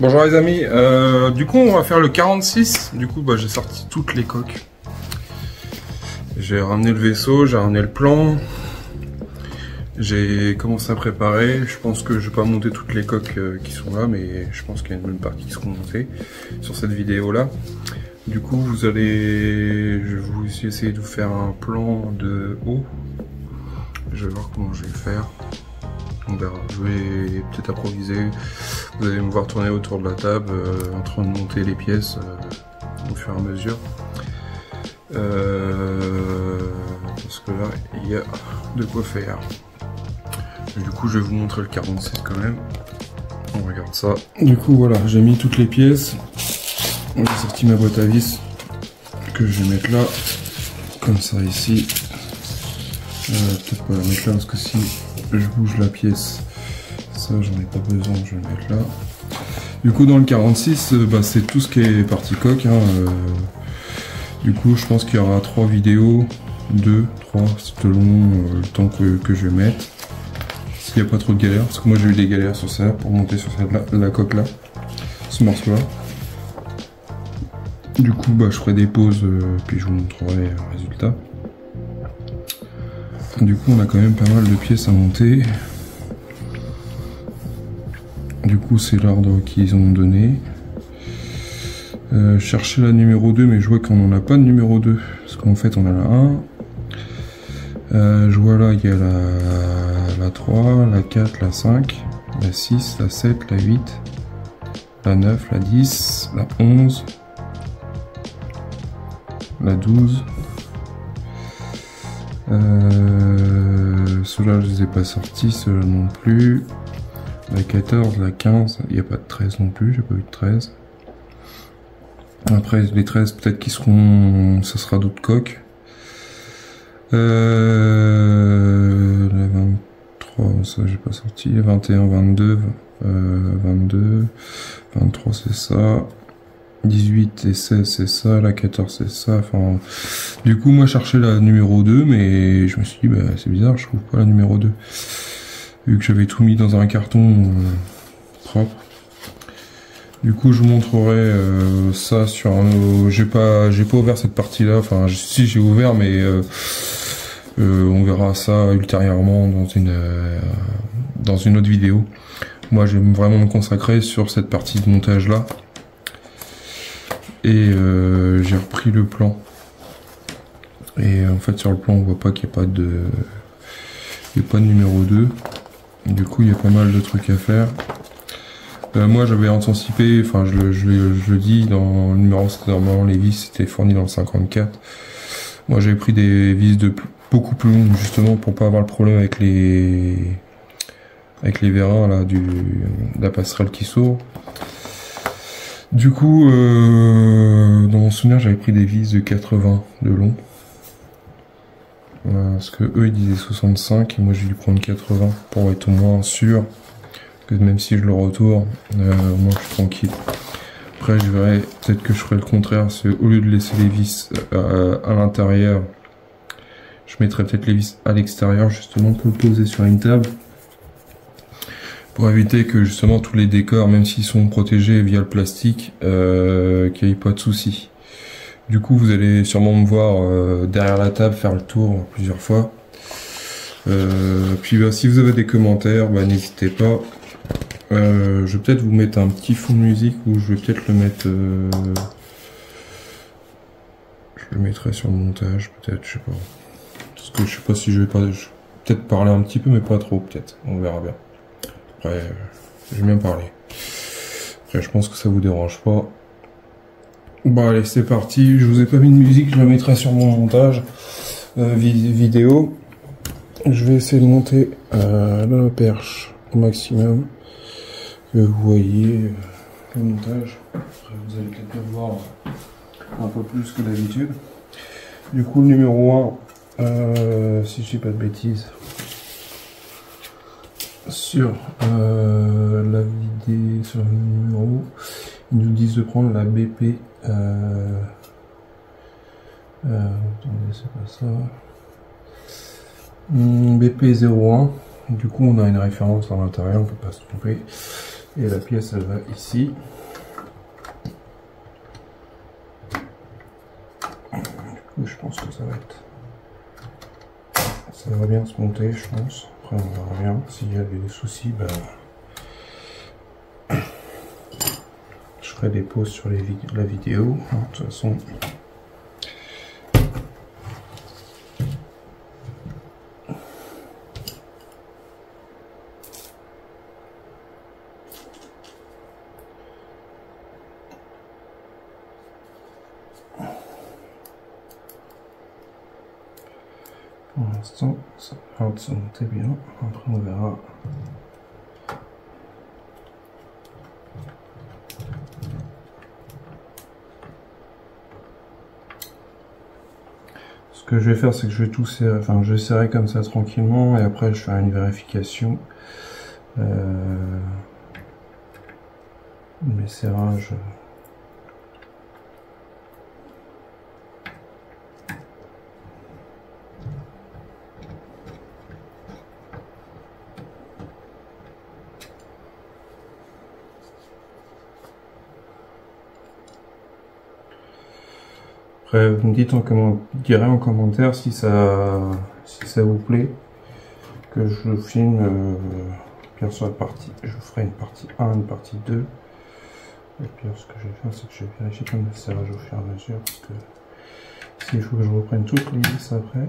Bonjour les amis, du coup on va faire le 46, du coup j'ai sorti toutes les coques. J'ai ramené le vaisseau, j'ai ramené le plan, j'ai commencé à préparer. Je pense que je vais pas monter toutes les coques qui sont là, mais je pense qu'il y a une bonne partie qui seront montées sur cette vidéo là. Du coup je vais vous essayer de vous faire un plan de haut. Je vais voir comment je vais faire. On verra, je vais peut-être improviser. Vous allez me voir tourner autour de la table en train de monter les pièces au fur et à mesure. Parce que là, il y a de quoi faire. Et du coup, je vais vous montrer le 46 quand même. On regarde ça. Du coup, voilà, j'ai mis toutes les pièces. J'ai sorti ma boîte à vis que je vais mettre là, comme ça ici. Peut-être pas la mettre là parce que si je bouge la pièce, ça j'en ai pas besoin, je vais le mettre là. Du coup dans le 46, c'est tout ce qui est partie coque. Du coup je pense qu'il y aura 3 vidéos, 2, 3 selon le temps que je vais mettre. S'il n'y a pas trop de galères, parce que moi j'ai eu des galères sur ça pour monter sur la coque là, ce morceau là. Du coup je ferai des pauses puis je vous montrerai le résultat. Du coup on a quand même pas mal de pièces à monter. Du coup c'est l'ordre qu'ils ont donné. Chercher la numéro 2 mais je vois qu'on n'en a pas de numéro 2. Parce qu'en fait on a la 1. Je vois là il y a la 3, la 4, la 5, la 6, la 7, la 8, la 9, la 10, la 11, la 12. Ceux-là je les ai pas sortis, ceux-là non plus. La 14, la 15, il n'y a pas de 13 non plus, j'ai pas eu de 13. Après les 13 peut-être qu'ils seront, ça sera d'autres coques. La 23, ça j'ai pas sorti. 21, 22, 22, 23 c'est ça. 18 et 16 c'est ça, la 14 c'est ça, enfin... Du coup moi je cherchais la numéro 2 mais je me suis dit c'est bizarre, je trouve pas la numéro 2. Vu que j'avais tout mis dans un carton propre. Du coup je vous montrerai ça sur un... J'ai pas ouvert cette partie là, enfin si j'ai ouvert mais on verra ça ultérieurement dans une autre vidéo. Moi je vais vraiment me consacrer sur cette partie de montage là. Et j'ai repris le plan. Et en fait sur le plan on voit pas qu'il n'y a pas de numéro 2. Du coup il y a pas mal de trucs à faire. Moi j'avais anticipé, enfin je le dis dans le numéro, normalement les vis étaient fournies dans le 54. Moi j'avais pris des vis beaucoup plus longues justement pour pas avoir le problème avec les vérins là de la passerelle qui s'ouvre. Du coup, dans mon souvenir, j'avais pris des vis de 80 de long. Parce que eux, ils disaient 65 et moi j'ai dû prendre 80 pour être au moins sûr que même si je le retourne, au moins je suis tranquille. Après, je verrai, peut-être que je ferai le contraire, c'est au lieu de laisser les vis à l'intérieur, je mettrai peut-être les vis à l'extérieur justement pour le poser sur une table. Pour éviter que justement tous les décors, même s'ils sont protégés via le plastique, qu'il n'y ait pas de soucis. Du coup vous allez sûrement me voir derrière la table faire le tour plusieurs fois. Puis si vous avez des commentaires, n'hésitez pas. Je vais peut-être vous mettre un petit fond de musique ou je vais peut-être le mettre... je le mettrai sur le montage, peut-être, je sais pas. Parce que je sais pas si je vais peut-être parler un petit peu mais pas trop peut-être, on verra bien. Après, j'ai bien parlé. Après, je pense que ça vous dérange pas. Bon, allez, c'est parti. Je vous ai pas mis de musique, je la mettrai sur mon montage vidéo. Je vais essayer de monter la perche au maximum. Que vous voyez le montage. Après, vous allez peut-être le voir un peu plus que d'habitude. Du coup, le numéro 1, si je dis pas de bêtises. Sur la vidéo, sur le numéro, ils nous disent de prendre la BP. Attendez, c'est pas ça. BP 01. Du coup, on a une référence à l'intérieur, on peut pas se tromper. Et la pièce elle va ici. Du coup je pense que ça va bien se monter, je pense. Après on verra bien. S'il y a des soucis, ben, je ferai des pauses sur la vidéo. De toute façon. Pour l'instant, ça a l'air de se monter bien. Après, on verra. Ce que je vais faire, c'est que je vais tout serrer. Enfin, je vais serrer comme ça tranquillement et après, je ferai une vérification. Mes serrages. Après, vous me dites direz en commentaire si ça vous plaît que je filme bien sûr la partie. Je ferai une partie 1, une partie 2. Et puis ce que je vais faire, c'est que je vais vérifier comme le serrage au fur et à mesure parce que s'il faut que je reprenne toutes les vis après.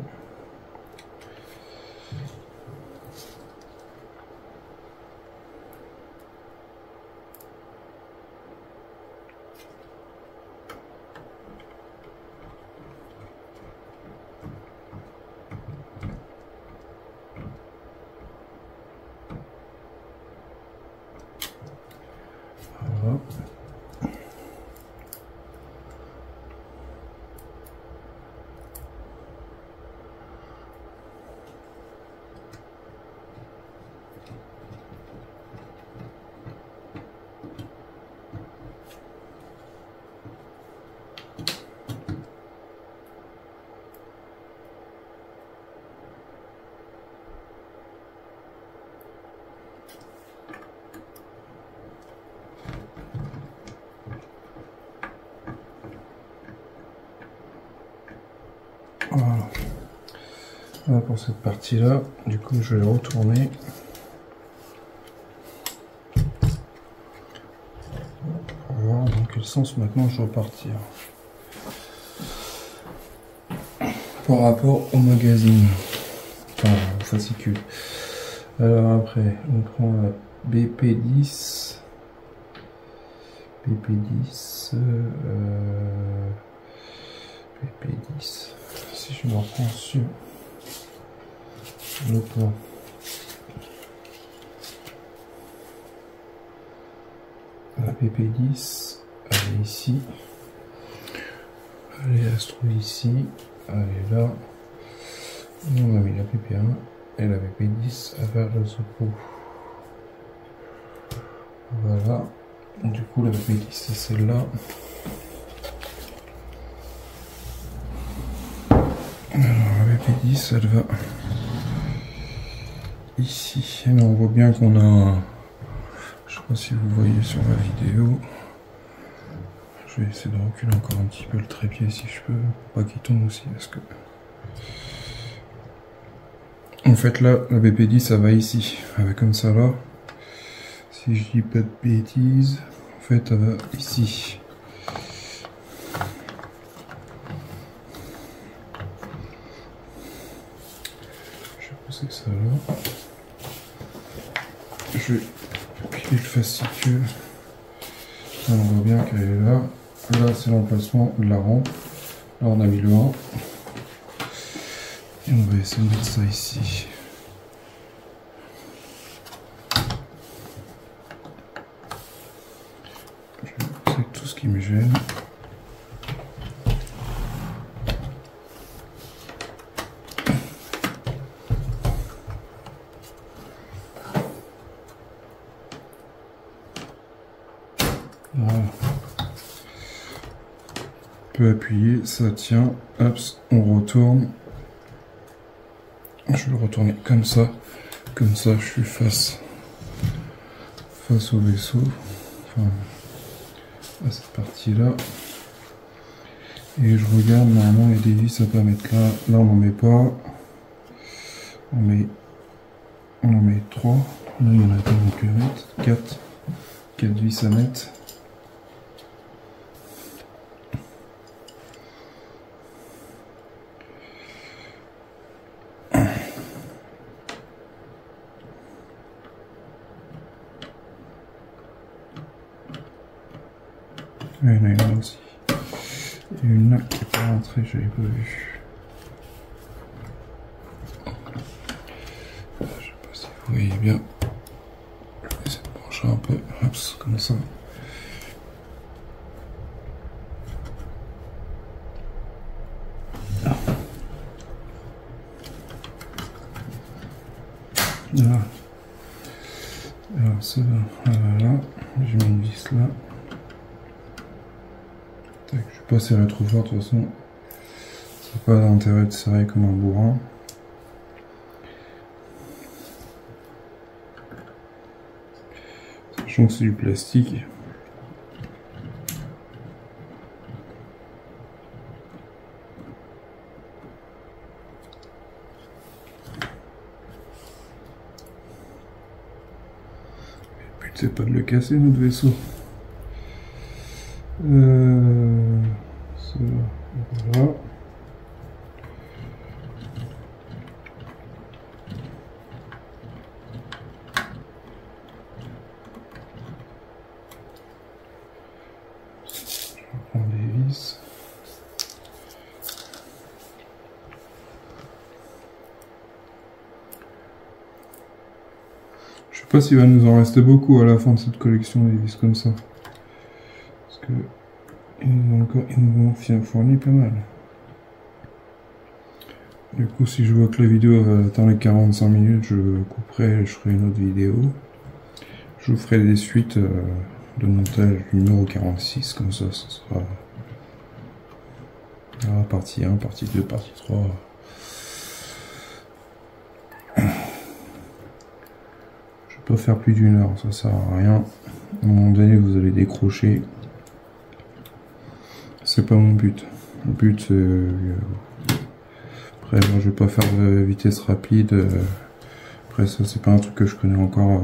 Voilà. Voilà pour cette partie là, du coup je vais retourner. Pour voir dans quel sens maintenant je dois partir. Par rapport au magazine, enfin au fascicule. Alors après, on prend la BP10. BP10. BP10. Si je me reprends sur le plan. La PP10, elle est ici. Elle est Astro ici. Elle est là. On a mis la PP1 et la PP10 vers le Zopo. Voilà. Du coup, la PP10 c'est celle-là. Alors, la PP10 elle va ici. Et on voit bien qu'on a. Je sais pas si vous voyez sur la vidéo. Je vais essayer de reculer encore un petit peu le trépied si je peux, pour pas qu'il tombe aussi parce que. En fait là, la BP10 ça va ici, elle va comme ça là. Si je dis pas de bêtises, en fait elle va ici. Je vais pousser ça là. Je vais piler le fascicule. Là, on voit bien qu'elle est là. Là c'est l'emplacement de la rampe. Là on a mis le 1. Et on va essayer de mettre ça ici. C'est tout ce qui me gêne. Voilà. On peut appuyer, ça tient. Hop, on retourne. Je vais le retourner comme ça. Comme ça, je suis face face au vaisseau, enfin à cette partie-là. Et je regarde, normalement il y a des vis à pas mettre là. Là on n'en met pas. On en met 3. Là il y en a pas non plus à mettre. 4 vis à mettre. Il y en a une là aussi. Et une là qui n'est pas rentrée, je l'avais pas vue. Je sais pas si vous voyez bien. Je vais essayer de brancher un peu. Hop, comme ça. Là. Alors ça va, voilà. J'ai mis une vis là. Tac, je vais pas serrer trop fort de toute façon. C'est pas d'intérêt de serrer comme un bourrin. Sachant que c'est du plastique. Le but c'est pas de le casser notre vaisseau. Ça, voilà. Je reprends des vis. Je sais pas s'il va nous en rester beaucoup à la fin de cette collection des vis comme ça. Parce que ils nous ont fourni pas mal. Du coup, si je vois que la vidéo va atteindre les 45 minutes, je couperai et je ferai une autre vidéo. Je vous ferai des suites de montage du numéro 46, comme ça, ce sera partie 1, partie 2, partie 3. Je vais pas faire plus d'une heure, ça sert à rien. À un moment donné, vous allez décrocher. C'est pas mon but. Le but, c'est... Après, moi, je vais pas faire de vitesse rapide. Après, ça, c'est pas un truc que je connais encore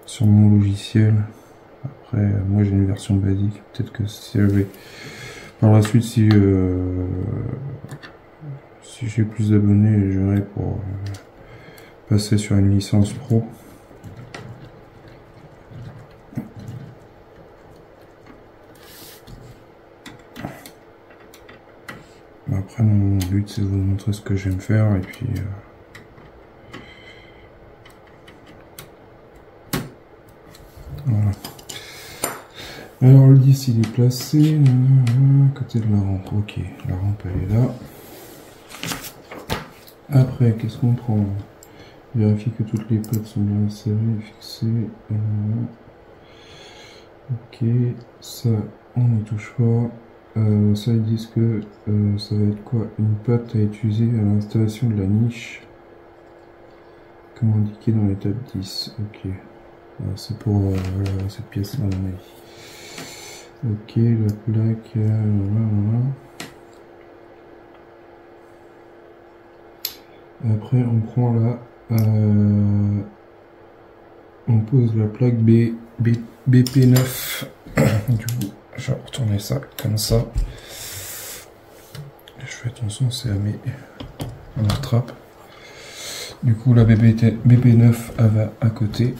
sur mon logiciel. Après, moi, j'ai une version basique. Peut-être que si j'avais... Par la suite, si j'ai plus d'abonnés, j'aurai pour passer sur une licence pro. Après, mon but, c'est de vous montrer ce que j'aime faire, et puis... voilà. Alors, le 10, il est placé à côté de la rampe. Ok, la rampe, elle est là. Après, qu'est-ce qu'on prend? Vérifier que toutes les potes sont bien serrées et fixées. Ok, ça, on n'y touche pas. Ça, ils disent que ça va être quoi? Une patte à utiliser à l'installation de la niche, comme indiqué dans l'étape 10. Ok, c'est pour voilà, cette pièce là, on a dit. Ok, la plaque, voilà. Après, on prend la, on pose la plaque BP9. Du coup, je vais retourner ça comme ça. Je fais attention, c'est à mes trappe. Du coup, la BP9 elle va à côté.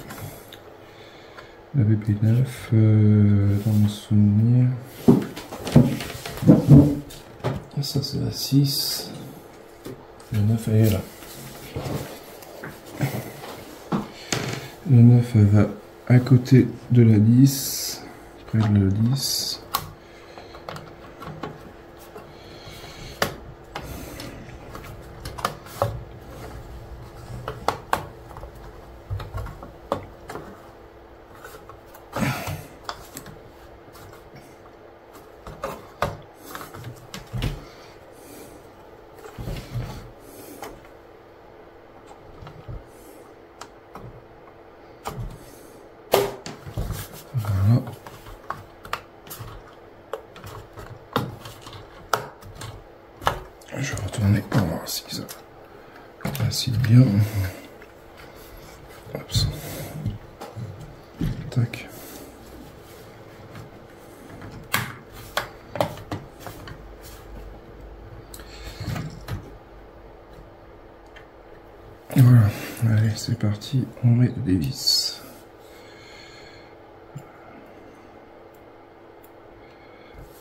La BP9, dans mon souvenir. Et ça, c'est la 6. La 9, elle est là. La 9, elle va à côté de la 10. Près de la 10. vacille bien. Hop. Tac. Voilà, allez, c'est parti, on met des vis.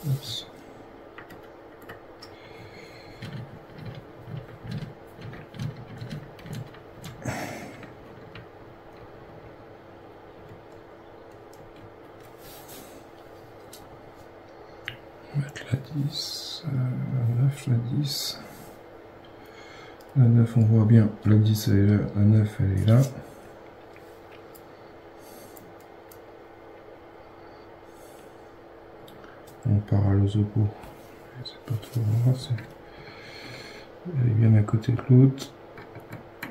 Oups. On va mettre la 10, la 9, la 10. La 9, on voit bien, la 10 elle est là, la 9 elle est là. On part à l'osopo. C'est pas trop grave, elle est bien à côté de l'autre.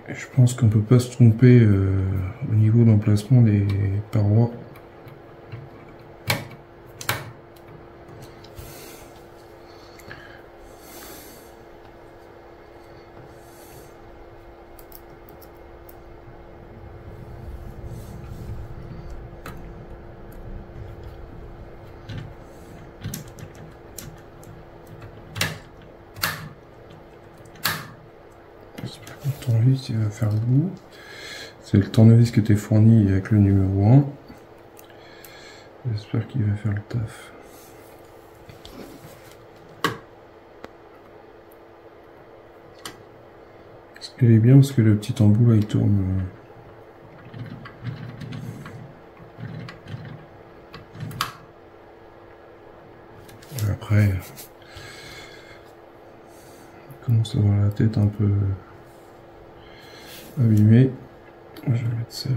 Et je pense qu'on peut pas se tromper au niveau d'emplacement des parois. Le tournevis il va faire le bout. C'est le tournevis que t'es fourni avec le numéro 1. J'espère qu'il va faire le taf. Il est bien parce que le petit embout là il tourne. Après, il commence à avoir la tête un peu abîmée. Je vais mettre ça là.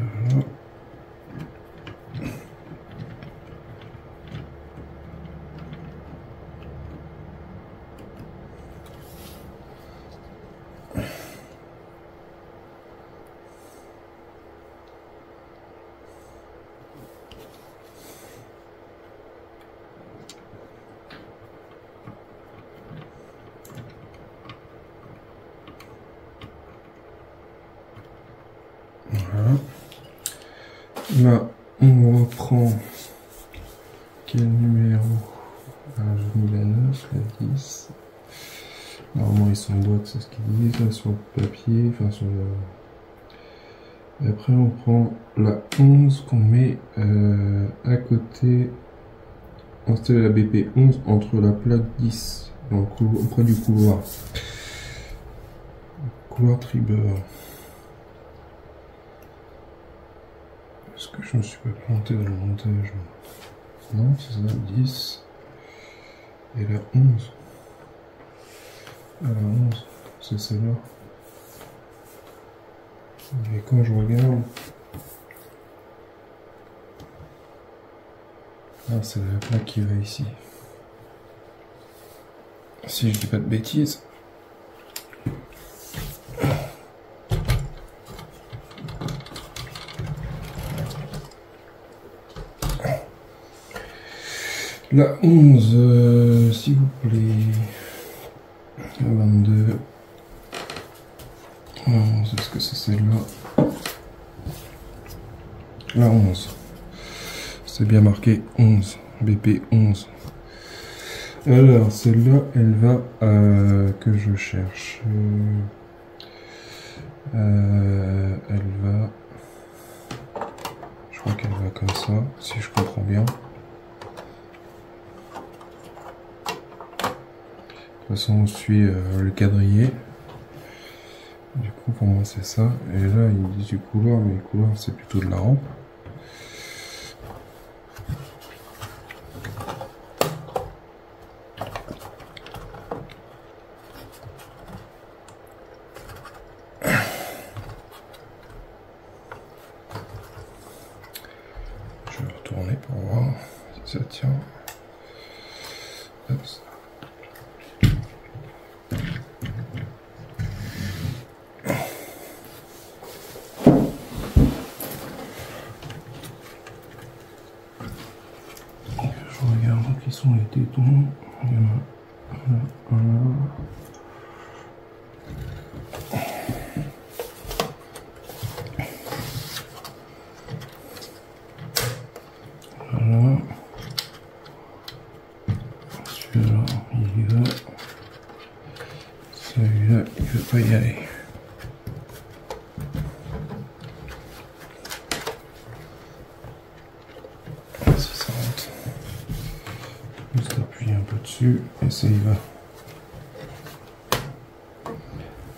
Voilà. Là, on reprend quel numéro? Alors, j'ai mis la 9, la 10. Normalement, ils sont en boîte, c'est ce qu'ils disent là sur le papier. Enfin, sur le... Et après, on prend la 11 qu'on met à côté. Installer la BP 11 entre la plaque 10, donc auprès du couloir. Couloir tribeur. Est-ce que je me suis pas planté dans le montage? Non, c'est ça, 10. Et la 11. Ah, la 11, c'est celle-là. Et quand je regarde... Ah, c'est la plaque qui va ici. Si je dis pas de bêtises. La 11, s'il vous plaît. La 22. La 11, est-ce que c'est celle-là? La 11. C'est bien marqué 11. BP 11. Alors, celle-là, elle va que je cherche. Elle va... Je crois qu'elle va comme ça, si je comprends bien. De toute façon, on suit le quadrillé. Du coup, pour moi, c'est ça. Et là, il me dit du couloir, mais le couloir, c'est plutôt de la rampe. Je vais retourner pour voir si ça tient. Hop. Je regarde qui sont les tétons. Il y en a un là. peut y aller. Si ça rentre, juste appuyer un peu dessus et ça y va.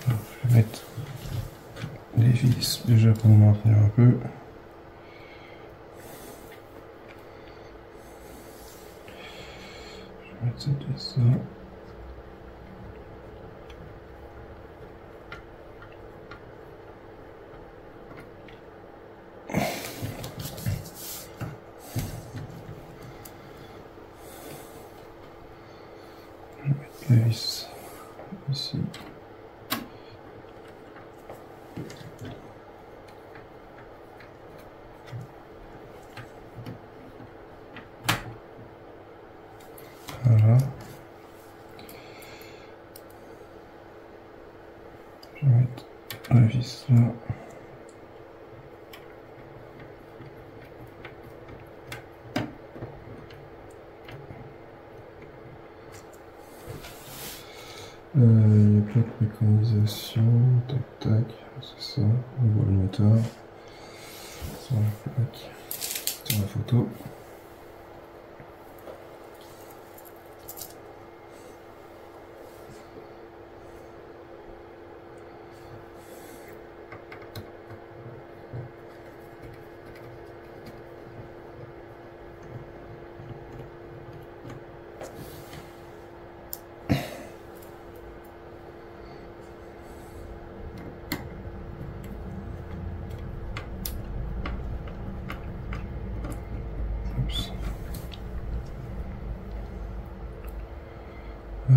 Alors, je vais mettre les vis déjà pour maintenir un peu. Je vais mettre ça tout ça. La vis ici. Voilà. Je vais mettre la vis là. Il y a plein de mécanisation, tac tac, c'est ça, on voit le moteur sur la plaque, sur la photo.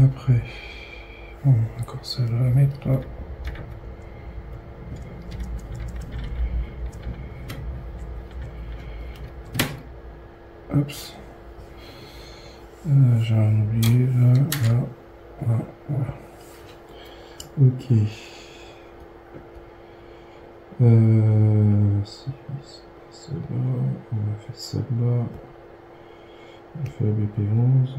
Après, bon, encore celle-là à mettre là. Oups. J'ai un oublié là. Ok. Si, celle-là, on va faire celle-là. On va faire la BP11.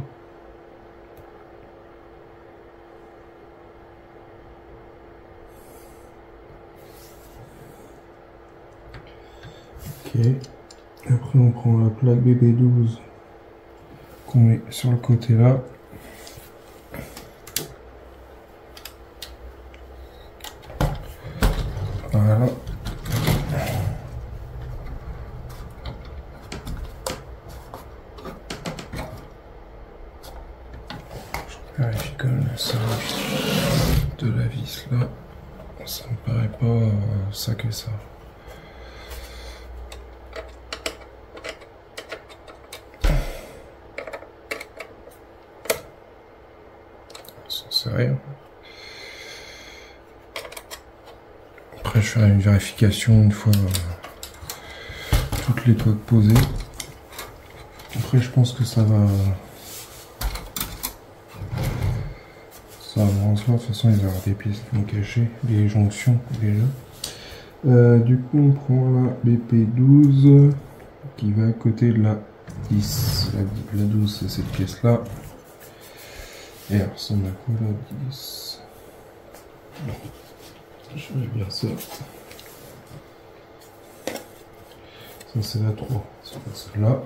Ok. Après on prend la plaque BP12 qu'on met sur le côté là. Voilà. Je vérifie quand même le service de la vis là. Ça me paraît pas ça que ça. C'est rien. Après je ferai une vérification une fois toutes les coques posées. Après je pense que ça va en soi. De toute façon il va y avoir des pièces qui vont cacher, les jonctions déjà. Du coup on prend la BP12 qui va à côté de la 10. La 12 c'est cette pièce là. Et elle ressemble à quoi la 10? Je vais bien ça. Ça c'est la 3, c'est pas celle-là.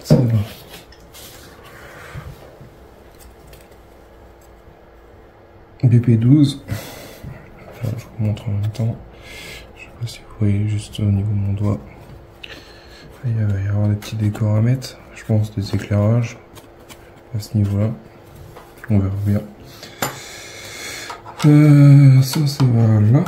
Celle-là. BP12. Là, je vous montre en même temps. Je sais pas si vous voyez juste au niveau de mon doigt. Il va y avoir des petits décors à mettre, je pense, des éclairages à ce niveau-là. On verra bien. Ça va là.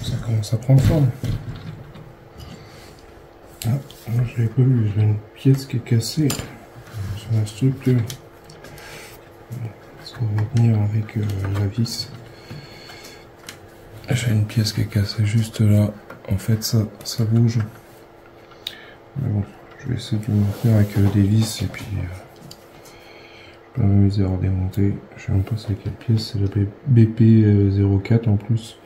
Ça commence à prendre forme. Ah, moi je l'avais pas vu, j'ai une pièce qui est cassée sur la structure. Est-ce qu'on va tenir avec la vis. J'ai une pièce qui est cassée juste là. En fait, ça bouge. Mais bon, je vais essayer de le maintenir avec des vis et puis je vais m'amuser à redémonter. Je sais même pas c'est quelle pièce, c'est la BP04 en plus.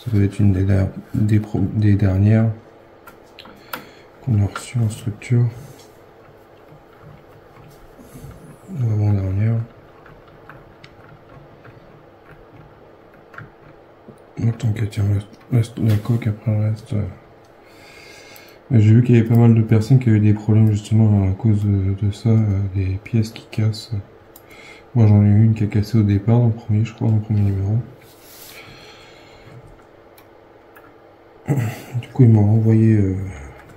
Ça doit être une des dernières qu'on a reçues en structure. L'avant-dernière. Tant qu'elle tient la coque, après le reste. J'ai vu qu'il y avait pas mal de personnes qui avaient des problèmes justement à cause de ça, des pièces qui cassent. Moi j'en ai eu une qui a cassé au départ, dans le premier, je crois, dans le premier numéro. Du coup, ils m'ont renvoyé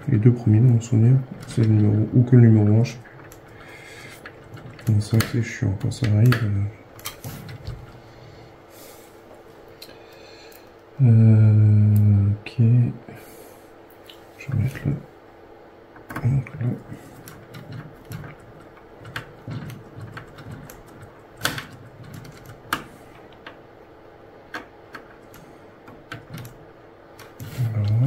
les deux premiers dans mon souvenir. C'est le numéro, ou que le numéro 1, je sais plus. Mais ça, c'est chiant quand ça arrive. Ok. Je vais mettre là. Donc là. Voilà.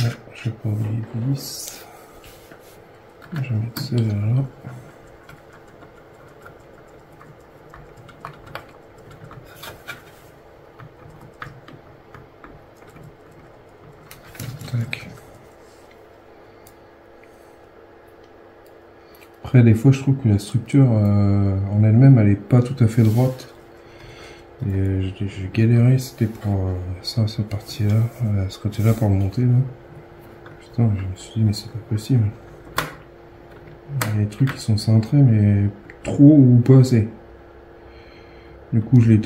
Là, je vais pas oublier les vis. Je vais mettre celle-là. Tac. Après, des fois, je trouve que la structure en elle-même, elle est pas tout à fait droite. Et j'ai galéré, c'était pour ça, cette partie-là, ce côté-là pour le monter. Là. Putain, je me suis dit, mais c'est pas possible. Il y a des trucs qui sont cintrés, mais trop ou pas assez. Du coup, je l'ai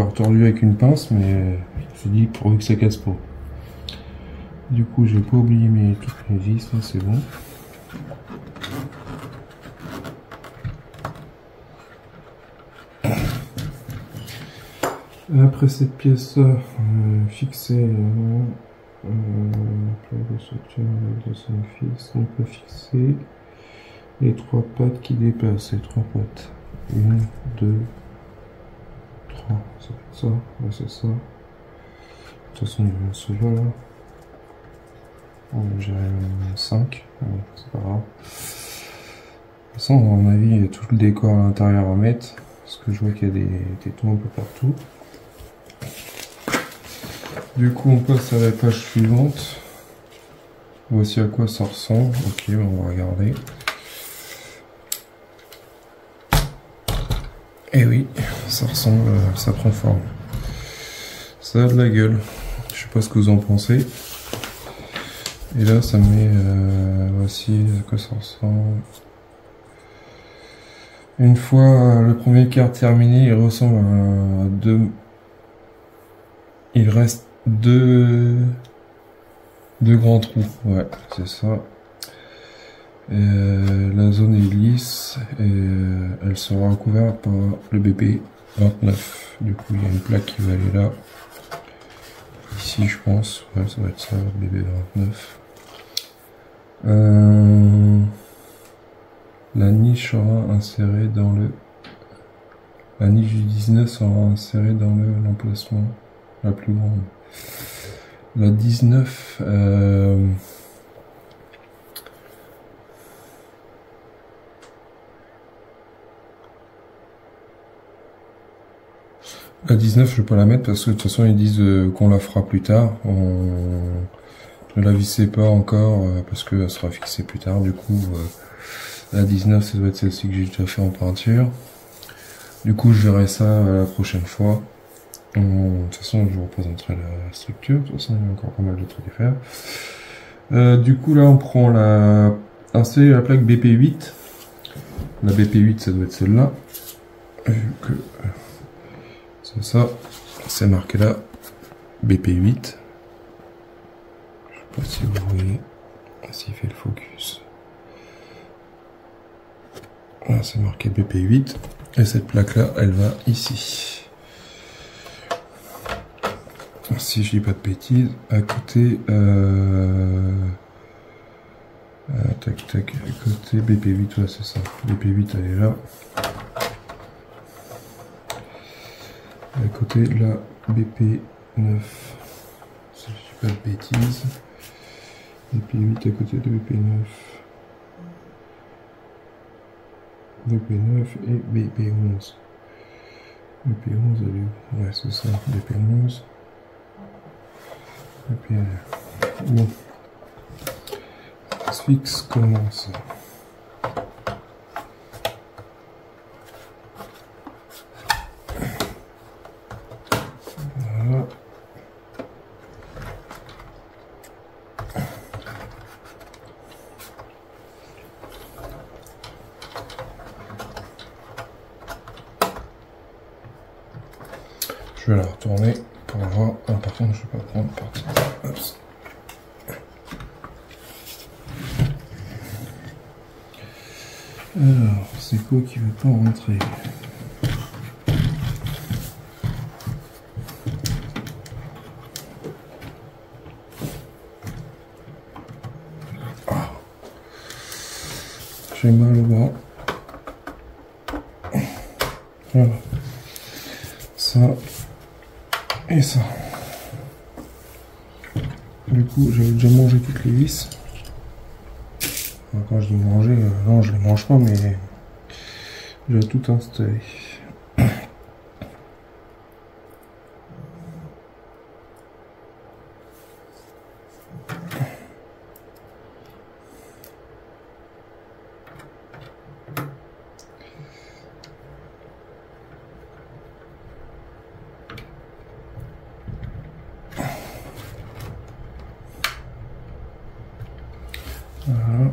retordu avec une pince, mais je me suis dit, pourvu que ça casse pas. Du coup, j'ai pas oublié toutes mes vis, là, c'est bon. Après cette pièce-là, fixée, de structure de 5 fixes, on peut fixer les 3 pattes qui dépassent, les 3 pattes. 1, 2, 3, ça fait ça, ouais, c'est ça. De toute façon, il y a ceux-là, là. On va gérer 5, c'est pas grave. De toute façon, à mon avis, il y a tout le décor à l'intérieur à mettre, parce que je vois qu'il y a des tons un peu partout. Du coup, on passe à la page suivante. Voici à quoi ça ressemble. Ok, on va regarder. Et oui, ça ressemble, ça prend forme. Ça a de la gueule. Je sais pas ce que vous en pensez. Et là, ça met, voici à quoi ça ressemble. Une fois le premier quart terminé, il ressemble à deux. Il reste deux grands trous. Ouais, c'est ça. La zone est lisse et elle sera recouverte par le BP 29. Du coup, il y a une plaque qui va aller là. Ici, je pense. Ouais, ça va être ça, le BP 29. La niche sera insérée dans le... La niche du 19 sera insérée dans l'emplacement la plus grande. La 19... La 19, je vais pas la mettre parce que de toute façon ils disent qu'on la fera plus tard. Ne la vissez pas encore parce qu'elle sera fixée plus tard. Du coup, la 19, ça doit être celle-ci que j'ai déjà fait en peinture. Du coup, je verrai ça la prochaine fois. De toute façon, je vous représenterai la structure. De toute façon, il y a encore pas mal de trucs à faire. Du coup, là, on prend installer la plaque BP8. La BP8, ça doit être celle-là. Vu que c'est ça, c'est marqué là, BP8. Je sais pas si vous voyez, s'il fait le focus. Là, c'est marqué BP8. Et cette plaque-là, elle va ici. Si je dis pas de bêtises, à côté Tac tac, côté BP8, ouais c'est ça. BP8 elle est là. À côté la BP9. Si je dis pas de bêtises. BP8 à côté de BP9. BP9 et BP11. BP11 elle est où? Ouais c'est ça, BP11. BP... Bon. Sphinx commence. Voilà. Je vais la retourner pour voir. Ah, par contre, je ne vais pas prendre partie. Alors, c'est quoi qui veut pas rentrer? Ah. J'ai mal au bras. Voilà. Ça et ça. Du coup, j'avais déjà mangé toutes les vis. Quand je dis manger, non, je les mange pas, mais j'ai tout installé. Voilà.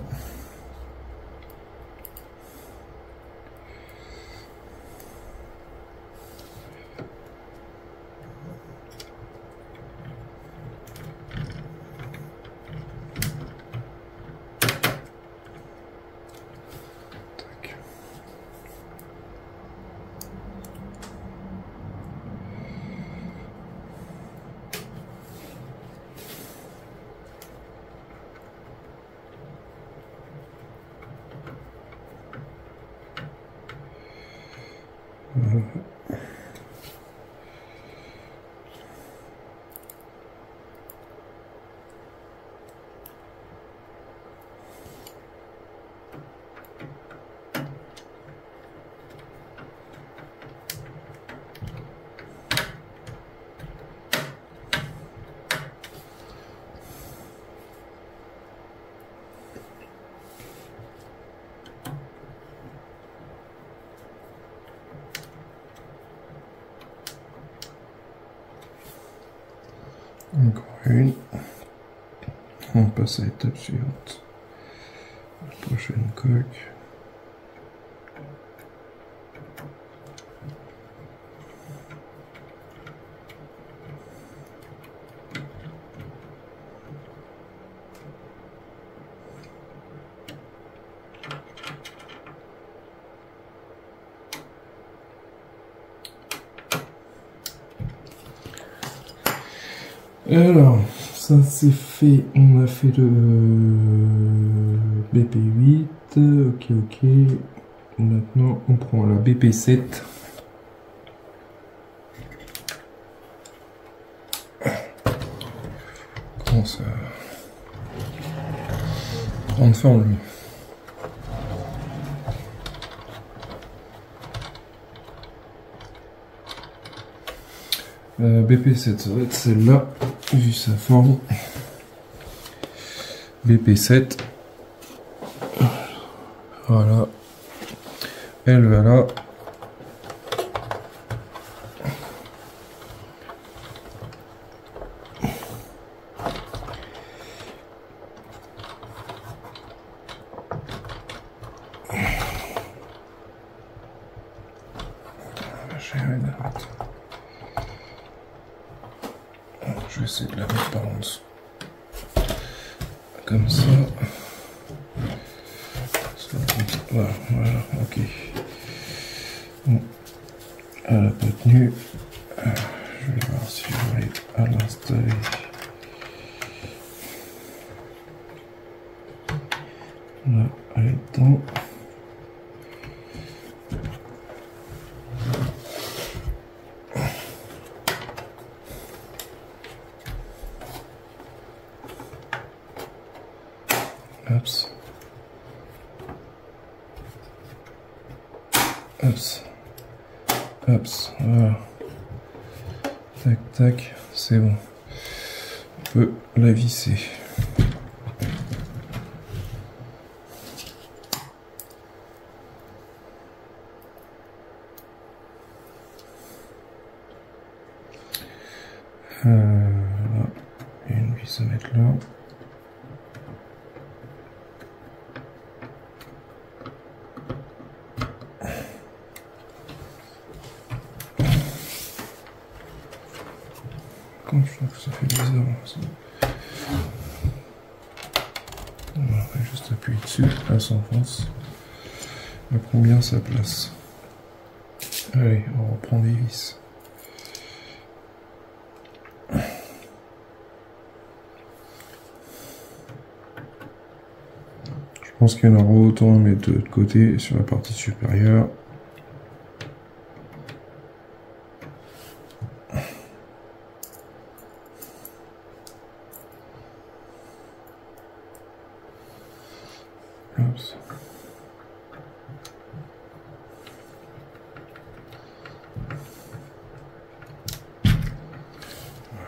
Tac. Encore une. On passe à l'étape suivante. La prochaine coque. Alors, ça c'est fait, on a fait le BP8, ok, maintenant on prend la BP7. Comment ça prendre fin lui. BP7, ça va être celle-là, vu sa forme. BP7. Voilà. Elle va là. Je vais essayer de la mettre par en dessous. Comme ça. Voilà, voilà, ok. Bon. Elle n'a pas tenu. Je vais voir si je vais à l'installer. Là, elle est dedans. Hops. Hops. Hops. Voilà. Tac, tac. C'est bon. On peut la visser. Là. Il y a une vis à mettre là. Je trouve que ça fait bizarre. On va juste appuyer dessus, elle s'enfonce. Elle prend bien sa place. Allez, on reprend des vis. Je pense qu'il y en aura autant à mettre de l'autre côté sur la partie supérieure. Oups.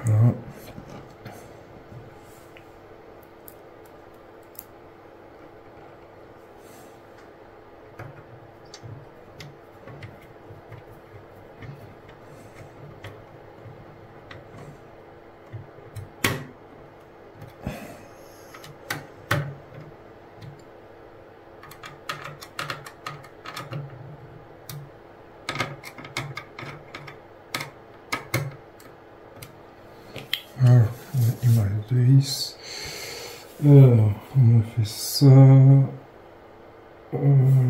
Voilà. Voilà, il me reste 2 vis. Alors, on a fait ça.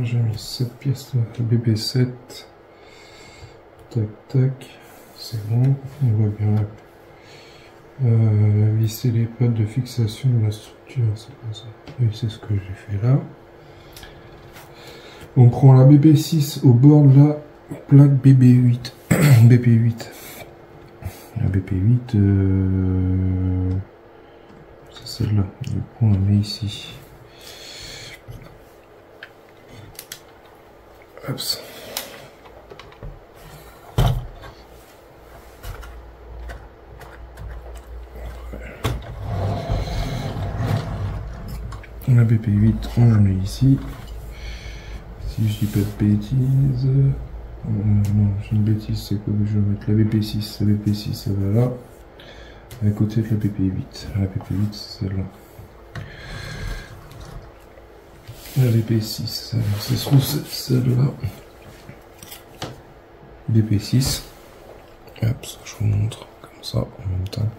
J'ai mis cette pièce là, BB7. Tac, tac. C'est bon, on voit bien. Visser les pattes de fixation de la structure, c'est pas ça. Oui, c'est ce que j'ai fait là. On prend la BB6 au bord de la plaque BB8. BP8. La BP8, c'est celle-là. Du coup, on la met ici. Hop. La BP8, on la met ici. Si je dis pas de bêtises. Non, j'ai une bêtise, c'est que je vais mettre la BP6. La BP6, ça va là. À côté de la BP8. La BP8, c'est celle-là. La BP6, c'est celle-là. BP6. Hop, ça, je vous montre comme ça en même temps.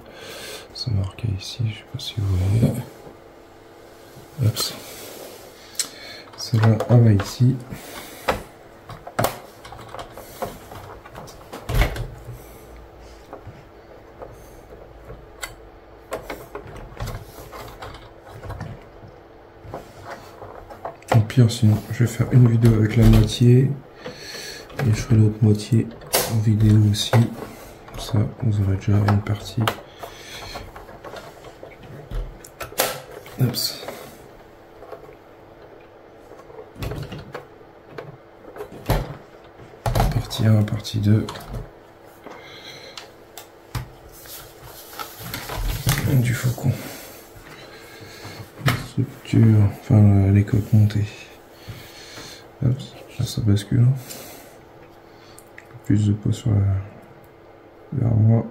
C'est marqué ici, je sais pas si vous voyez. Hop. Celle-là, elle va ici. Au pire, sinon, je vais faire une vidéo avec la moitié. Et je ferai l'autre moitié en vidéo aussi. Comme ça, vous aurez déjà une partie. Hop. Partie 1, partie 2. Du faucon. Structure, enfin les coques montées. Hop, là ça bascule. Un peu plus de poids sur la vers moi.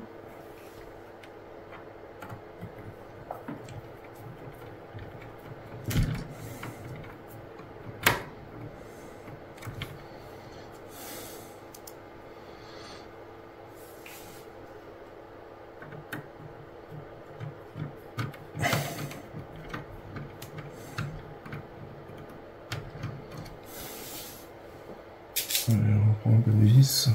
Allez, on reprend un peu de vis.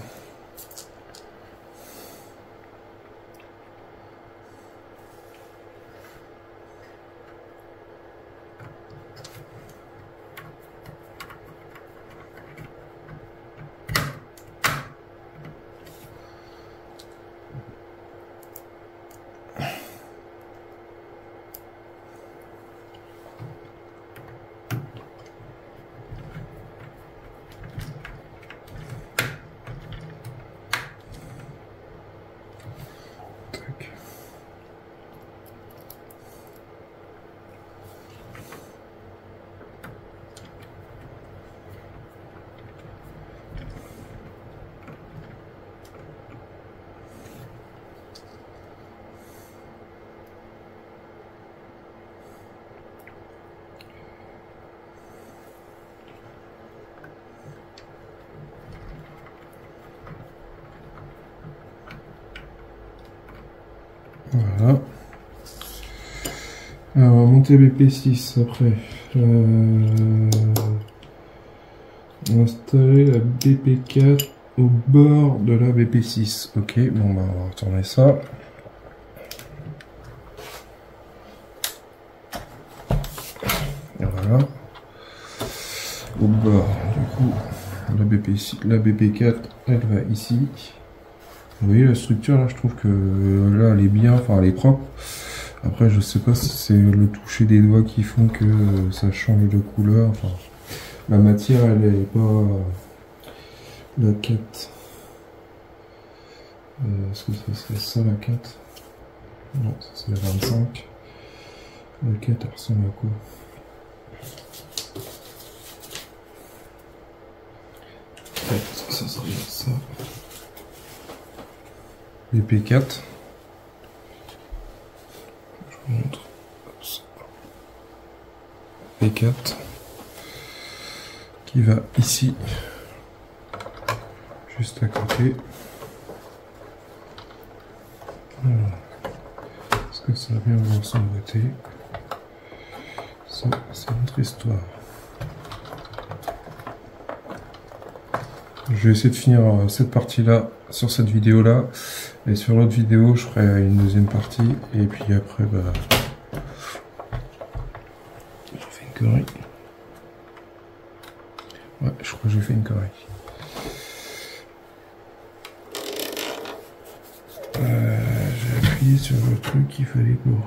Voilà. Alors, on va monter BP6 après. Installer la BP4 au bord de la BP6. Ok, bon bah on va retourner ça. Et voilà. Au bord, du coup, la BP4, elle va ici. Vous voyez la structure là, je trouve que là elle est bien, enfin elle est propre. Après je sais pas si c'est le toucher des doigts qui font que ça change de couleur. Enfin, la matière elle est pas la 4. Est-ce que ça serait ça la 4? Non, ça serait la 25. La 4 elle ressemble à quoi? Ça serait ça. BP4. Je vous montre. P4 qui va ici, juste à côté. Voilà. Est-ce que ça va bien voir s'emboîter? Ça, c'est notre histoire. Je vais essayer de finir cette partie-là sur cette vidéo-là. Et sur l'autre vidéo, je ferai une deuxième partie. Et puis après, bah... j'ai fait une connerie. Ouais, je crois que j'ai fait une connerie. J'ai appuyé sur le truc qu'il fallait pour...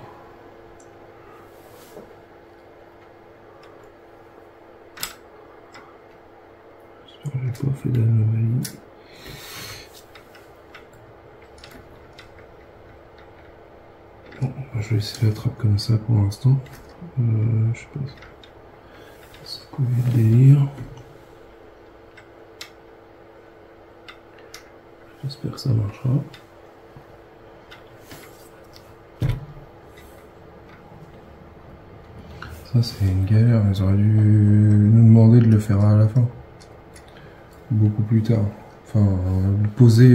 J'espère que j'ai pas fait d'anomalie. Bon, je vais essayer la trappe comme ça pour l'instant. Je sais pas. C'est quoi le délire? J'espère que ça marchera. Ça c'est une galère, ils auraient dû nous demander de le faire à la fin. Beaucoup plus tard. Enfin, poser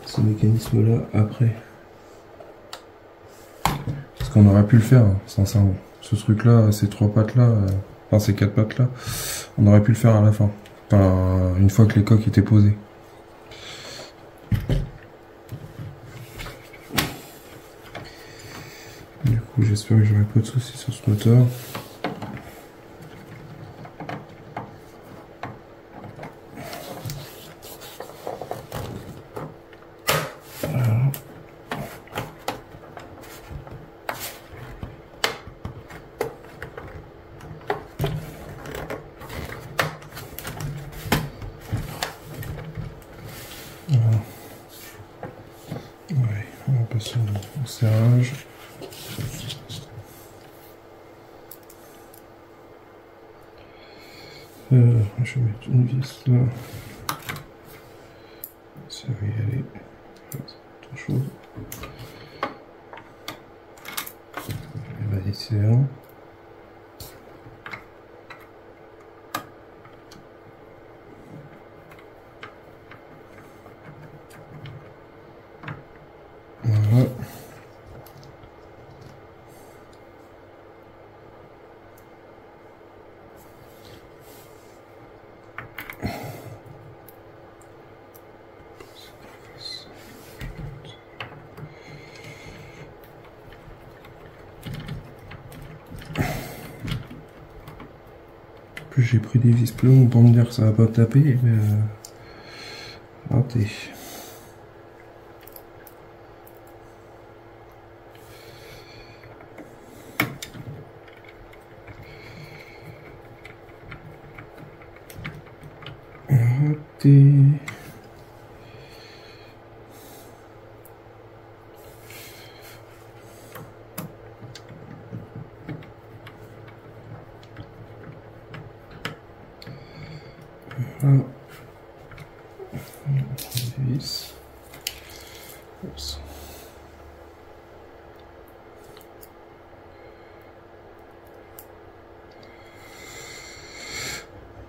ce mécanisme-là après. Parce qu'on aurait pu le faire, hein, sincèrement. Ce truc-là, ces trois pattes-là, enfin ces quatre pattes-là, on aurait pu le faire à la fin. Enfin, une fois que les coques étaient posées. Du coup, j'espère que j'aurai pas de soucis sur ce moteur. Ouais, on va passer au serrage. Je vais mettre une vis là. Ça va y aller. C'est autre chose. Je vais laisser un. Voilà. Plus j'ai pris des vis plombs pour me dire que ça va pas taper, mais raté. Raté. Voilà. Vis. Oups.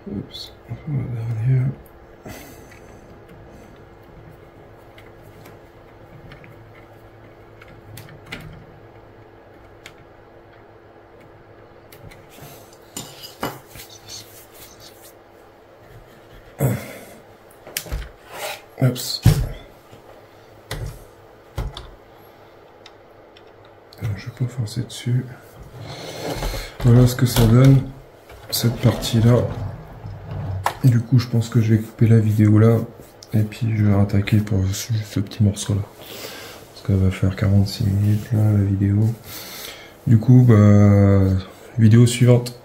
Oups. La dernière. Oups. Alors, je vais pas forcer dessus. Voilà ce que ça donne, cette partie-là. Du coup, je pense que je vais couper la vidéo là. Et puis, je vais attaquer pour ce petit morceau-là. Parce qu'elle va faire 46 minutes, là, la vidéo. Du coup, bah, vidéo suivante.